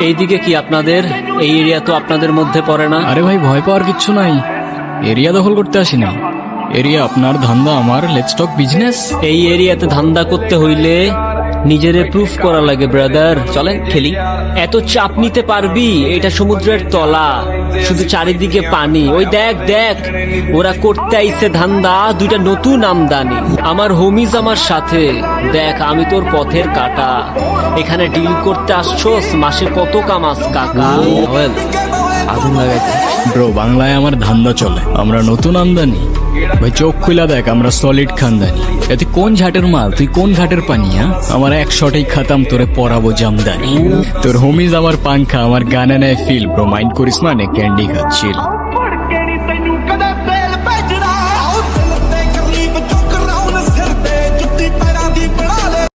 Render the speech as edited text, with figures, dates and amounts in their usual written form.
এইদিকে কি আপনাদের? এই এরিয়া তো আপনাদের মধ্যে পড়ে না। আরে ভাই, ভয় পাওয়ার কিচ্ছু নাই। এরিয়া দখল করতে আসিনি। এরিয়া আপনার, ধান্দা আমার। Let's talk business. এই এরিয়াতে ধান্দা করতে হইলে নিজেরে প্রুফ করা লাগে ব্রাদার। চলেন খেলি। এত চাপ নিতে পারবি? এটা সমুদ্রের তলা, শুধু চারিদিকে পানি। ওই দেখ দেখ, ওরা করতে আইছে ধান্দা, দুইটা নতুন আমদানি। আমার হোমিজ আমার সাথে। দেখ, আমি তোর পথের কাটা। এখানে ডিল করতে আসছোস, মাসে কত কামাস কাকা? আগুন লাগাইতে ব্রো, বাংলায় আমার ধান্দা চলে। আমরা নতুন আমদানি। ভাই চোখ খুলা দেখ, আমরা সলিড খানদানি। এতে কোন ঝাটের মাল, তুই কোন ঘাটের পানি? আমার এক শটেই খাতাম, তোরে পরাবো জামদানি। তোর হোমিজ আমার পাংখা, আমার গানে নেয় ফিল। ব্রো মাইন্ড করিস না, নে ক্যান্ডি খাচ্ছিল।